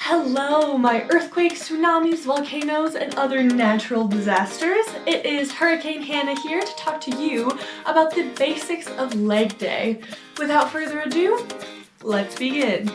Hello, my earthquakes, tsunamis, volcanoes, and other natural disasters. It is Hurricane Hannah here to talk to you about the basics of leg day. Without further ado, let's begin.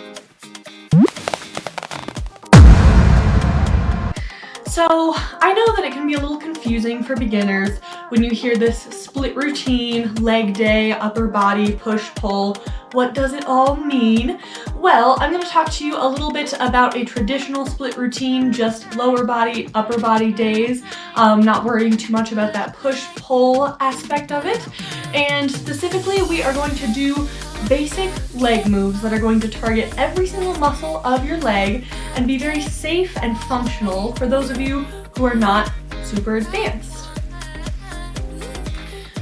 So, I know that it can be a little confusing for beginners when you hear this split routine, leg day, upper body, push-pull. What does it all mean? Well, I'm going to talk to you a little bit about a traditional split routine, just lower body, upper body days, not worrying too much about that push-pull aspect of it. And specifically, we are going to do basic leg moves that are going to target every single muscle of your leg and be very safe and functional for those of you who are not super advanced.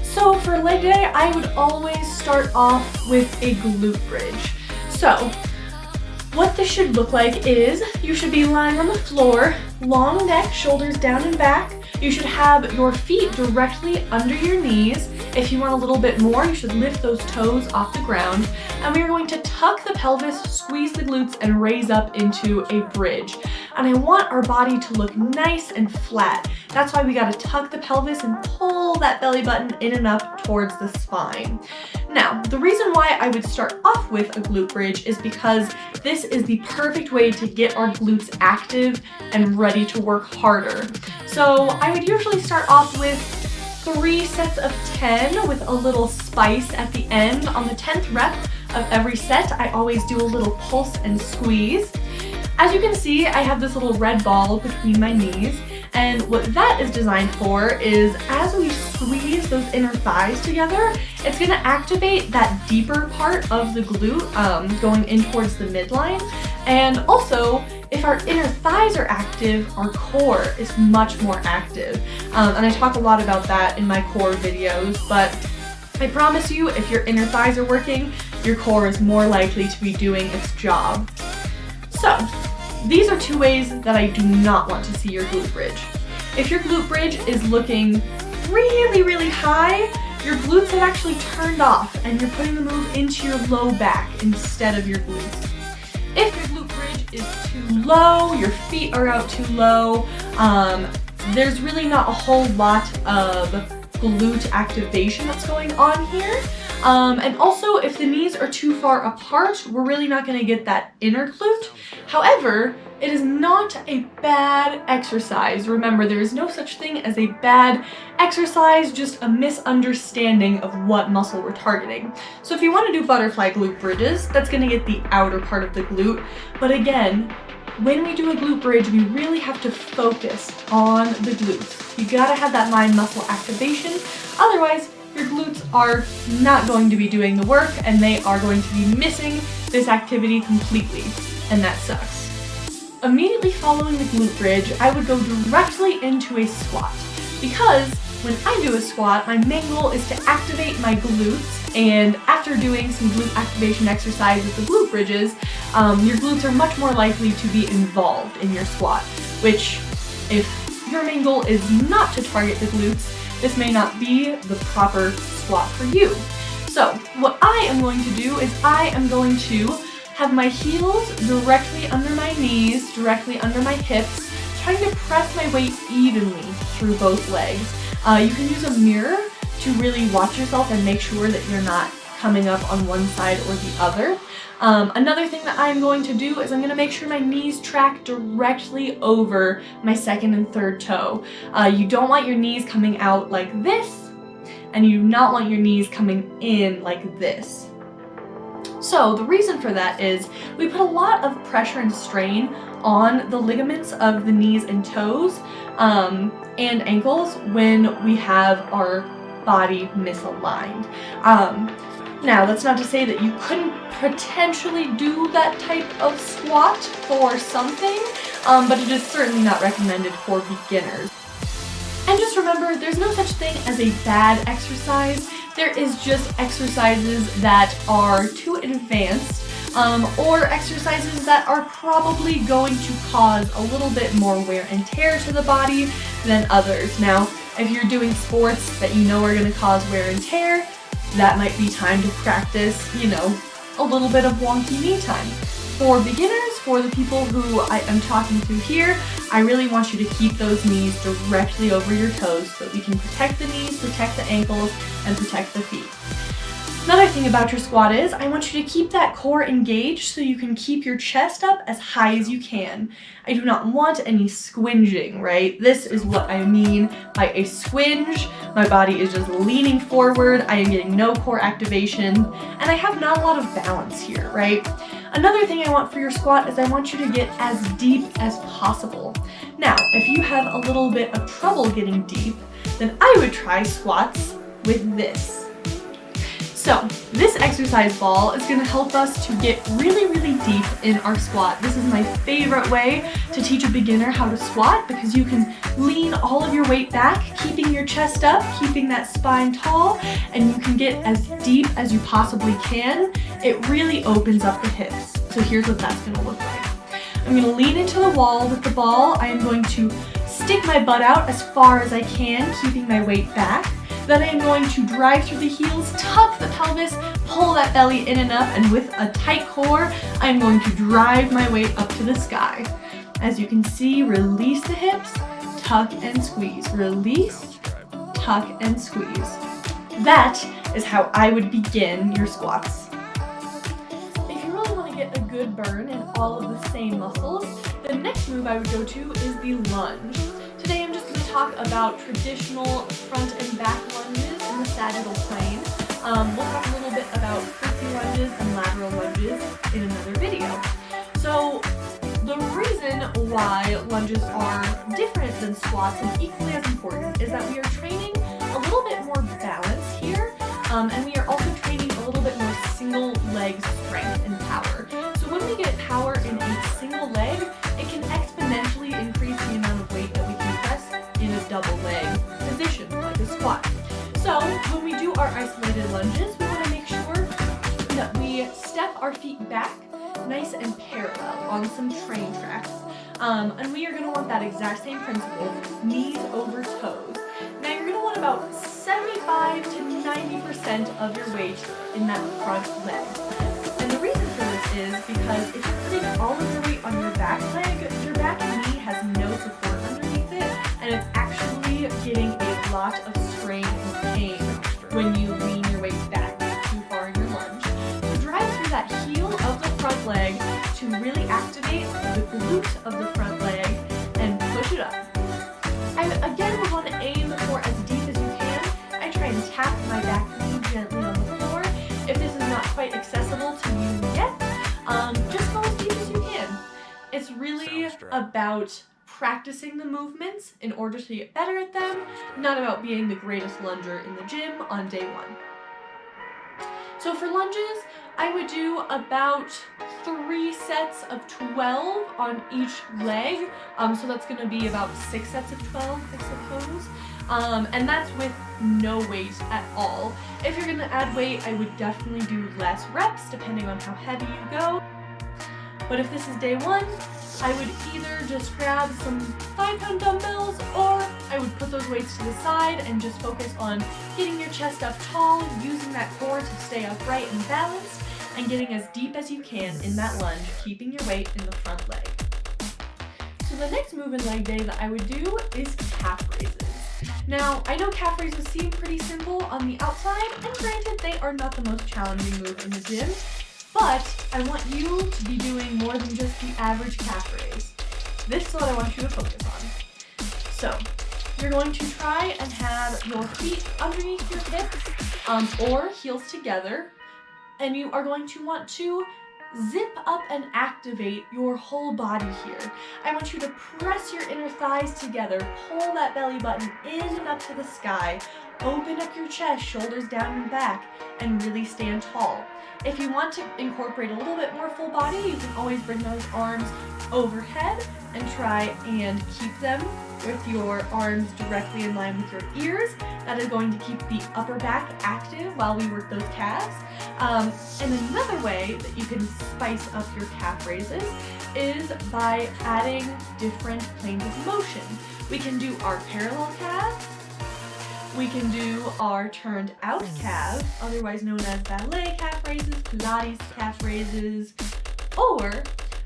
So for leg day, I would always start off with a glute bridge. So what this should look like is you should be lying on the floor, long neck, shoulders down and back. You should have your feet directly under your knees. If you want a little bit more, you should lift those toes off the ground. And we are going to tuck the pelvis, squeeze the glutes, and raise up into a bridge. And I want our body to look nice and flat. That's why we gotta tuck the pelvis and pull that belly button in and up towards the spine. Now, the reason why I would start off with a glute bridge is because this is the perfect way to get our glutes active and ready to work harder. So I would usually start off with 3 sets of 10 with a little spice at the end. On the 10th rep of every set, I always do a little pulse and squeeze. As you can see, I have this little red ball between my knees, and what that is designed for is as we squeeze those inner thighs together, it's going to activate that deeper part of the glute going in towards the midline. And also, if our inner thighs are active, our core is much more active. And I talk a lot about that in my core videos, but I promise you, if your inner thighs are working, your core is more likely to be doing its job. So, these are 2 ways that I do not want to see your glute bridge. If your glute bridge is looking really high, your glutes have actually turned off and you're putting the move into your low back instead of your glutes. If your glute bridge is too low, your feet are out too low, there's really not a whole lot of glute activation that's going on here. And also, if the knees are too far apart, we're really not going to get that inner glute. However, it is not a bad exercise. Remember, there is no such thing as a bad exercise, just a misunderstanding of what muscle we're targeting. So if you want to do butterfly glute bridges, that's going to get the outer part of the glute. But again, when we do a glute bridge, we really have to focus on the glutes. You gotta have that mind muscle activation, otherwise your glutes are not going to be doing the work and they are going to be missing this activity completely, and that sucks. Immediately following the glute bridge, I would go directly into a squat, because when I do a squat, my main goal is to activate my glutes, and after doing some glute activation exercise with the glute bridges, your glutes are much more likely to be involved in your squat, which, if your main goal is not to target the glutes, this may not be the proper squat for you. So what I am going to do is I am going to have my heels directly under my knees, directly under my hips, trying to press my weight evenly through both legs. You can use a mirror to really watch yourself and make sure that you're not coming up on one side or the other. Another thing that I'm going to do is I'm going to make sure my knees track directly over my 2nd and 3rd toe. You don't want your knees coming out like this, and you do not want your knees coming in like this. So the reason for that is we put a lot of pressure and strain on the ligaments of the knees and toes and ankles when we have our body misaligned. Now, that's not to say that you couldn't potentially do that type of squat for something, but it is certainly not recommended for beginners. And just remember, there's no such thing as a bad exercise. There is just exercises that are too advanced, or exercises that are probably going to cause a little bit more wear and tear to the body than others. Now, if you're doing sports that you know are going to cause wear and tear, that might be time to practice, a little bit of wonky knee time. For beginners, for the people who I am talking to here, I really want you to keep those knees directly over your toes so that we can protect the knees, protect the ankles, and protect the feet. Another thing about your squat is I want you to keep that core engaged so you can keep your chest up as high as you can. I do not want any squinging, right? This is what I mean by a squinge. My body is just leaning forward, I am getting no core activation, and I have not a lot of balance here, right? Another thing I want for your squat is I want you to get as deep as possible. Now, if you have a little bit of trouble getting deep, then I would try squats with this. So this exercise ball is going to help us to get really, really deep in our squat. This is my favorite way to teach a beginner how to squat because you can lean all of your weight back, keeping your chest up, keeping that spine tall, and you can get as deep as you possibly can. It really opens up the hips. So here's what that's going to look like. I'm going to lean into the wall with the ball. I am going to stick my butt out as far as I can, keeping my weight back. Then I'm going to drive through the heels, tuck the pelvis, pull that belly in and up, and with a tight core, I'm going to drive my weight up to the sky. As you can see, release the hips, tuck and squeeze. Release, tuck and squeeze. That is how I would begin your squats. If you really want to get a good burn in all of the same muscles, the next move I would go to is the lunge. Today I'm just going to talk about traditional front and back lunges in the sagittal plane. We'll talk a little bit about fixie lunges and lateral lunges in another video. So the reason why lunges are different than squats and equally as important is that we are training a little bit more balance here, and we are also training a little bit more single leg strength and power. So when we get power in a single leg, it can exponentially increase the amount of weight that we can press in a double leg position, like a squat. So when we do our isolated lunges, we want to make sure that we step our feet back nice and parallel on some train tracks. And we are going to want that exact same principle, knees over toes. Now you're going to want about 75 to 90% of your weight in that front leg. And the reason for this is because if you're putting all of your weight on your back leg, your back knee has no support underneath it, and it's actually getting a lot of strain and pain when you lean your weight back too far in your lunge. So drive through that heel of the front leg to really activate the glute of the front leg and push it up. Again, we want to aim for as deep as you can. I try and tap my back knee gently on the floor. If this is not quite accessible to you yet, just go as deep as you can. It's really about practicing the movements in order to get better at them, not about being the greatest lunger in the gym on day one. So for lunges, I would do about 3 sets of 12 on each leg. So that's going to be about 6 sets of 12, I suppose. And that's with no weight at all. If you're going to add weight, I would definitely do less reps depending on how heavy you go. But if this is day one, I would either just grab some 5-pound dumbbells, or I would put those weights to the side and just focus on getting your chest up tall, using that core to stay upright and balanced, and getting as deep as you can in that lunge, keeping your weight in the front leg. So the next move in leg day that I would do is calf raises. Now, I know calf raises seem pretty simple on the outside, and granted, they are not the most challenging move in the gym, but I want you to be doing more than just the average calf raise. This is what I want you to focus on. So, you're going to try and have your feet underneath your hips, or heels together, and you are going to want to zip up and activate your whole body here. I want you to press your inner thighs together, pull that belly button in and up to the sky, open up your chest, shoulders down and back, and really stand tall. If you want to incorporate a little bit more full body, you can always bring those arms overhead and try and keep them with your arms directly in line with your ears. That is going to keep the upper back active while we work those calves. And another way that you can spice up your calf raises is by adding different planes of motion. We can do our parallel calves. We can do our turned out calves, otherwise known as ballet calf raises, Pilates calf raises, Or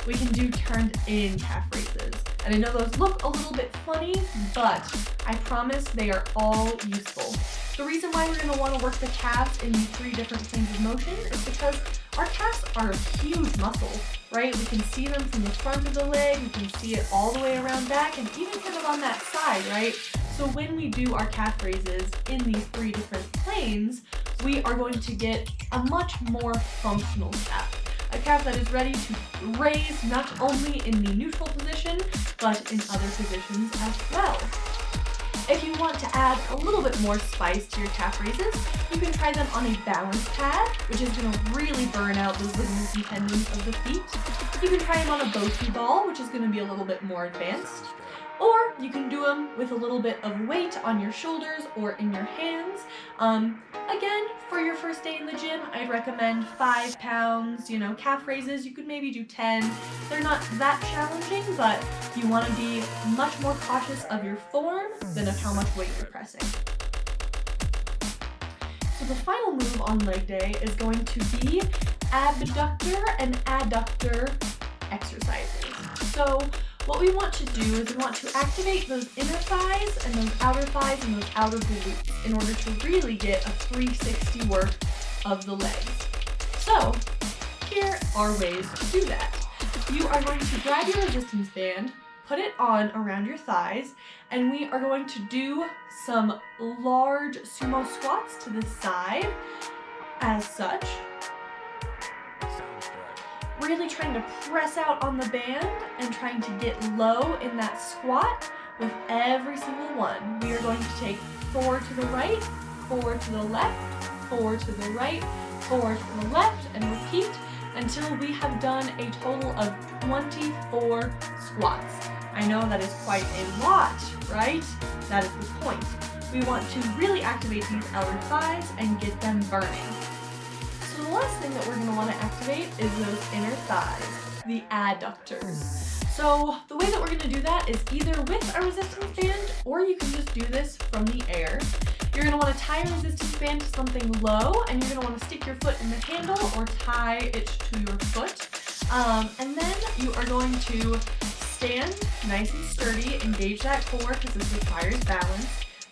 we can do turned in calf raises. And I know those look a little bit funny, but I promise they are all useful. The reason why we're gonna wanna work the calves in these 3 different planes of motion is because our calves are a huge muscle, right? We can see them from the front of the leg, we can see it all the way around back, and even kind of on that side, right? So when we do our calf raises in these 3 different planes, we are going to get a much more functional calf. A calf that is ready to raise not only in the neutral position, but in other positions as well. If you want to add a little bit more spice to your calf raises, you can try them on a balance pad, which is going to really burn out those ligaments and tendons of the feet. You can try them on a Bosu ball, which is going to be a little bit more advanced. Or you can do them with a little bit of weight on your shoulders or in your hands. Again, for your first day in the gym, I'd recommend 5 pounds, calf raises. You could maybe do 10. They're not that challenging, but you want to be much more cautious of your form than of how much weight you're pressing. So the final move on leg day is going to be abductor and adductor exercises. So what we want to do is we want to activate those inner thighs and those outer thighs and those outer glutes in order to really get a 360 work of the legs. So here are ways to do that. You are going to grab your resistance band, put it on around your thighs, and we are going to do some large sumo squats to the side as such. Really trying to press out on the band and trying to get low in that squat with every single one. We are going to take 4 to the right, 4 to the left, 4 to the right, 4 to the left, and repeat until we have done a total of 24 squats. I know that is quite a lot, right? That is the point. We want to really activate these outer thighs and get them burning. So the last thing that we're going to want to activate is those inner thighs, the adductors. So the way that we're going to do that is either with a resistance band, or you can just do this from the air. You're going to want to tie a resistance band to something low, and you're going to want to stick your foot in the handle or tie it to your foot. And then you are going to stand nice and sturdy, engage that core because this requires balance,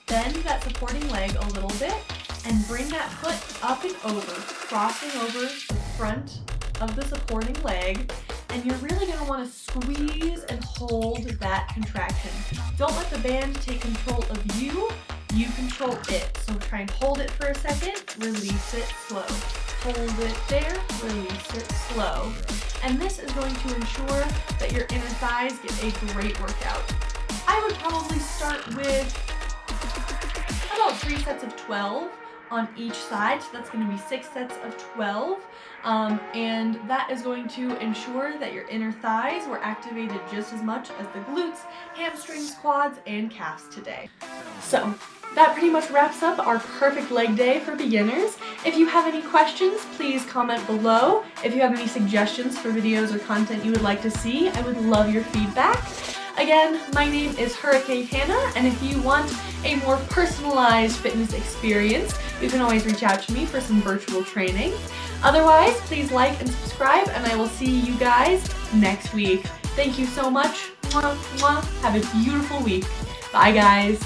bend that supporting leg a little bit, and bring that foot up and over, crossing over the front of the supporting leg, and you're really going to want to squeeze and hold that contraction. Don't let the band take control of you, you control it. So try and hold it for a second, release it slow. Hold it there, release it slow. And this is going to ensure that your inner thighs get a great workout. I would probably start with about 3 sets of 12 on each side, so that's going to be 6 sets of 12, and that is going to ensure that your inner thighs were activated just as much as the glutes, hamstrings, quads, and calves today. So that pretty much wraps up our perfect leg day for beginners. If you have any questions, please comment below. If you have any suggestions for videos or content you would like to see, I would love your feedback. Again, my name is Hurricane Hannah, and if you want a more personalized fitness experience, you can always reach out to me for some virtual training. Otherwise, please like and subscribe, and I will see you guys next week. Thank you so much. Mwah, mwah. Have a beautiful week. Bye, guys.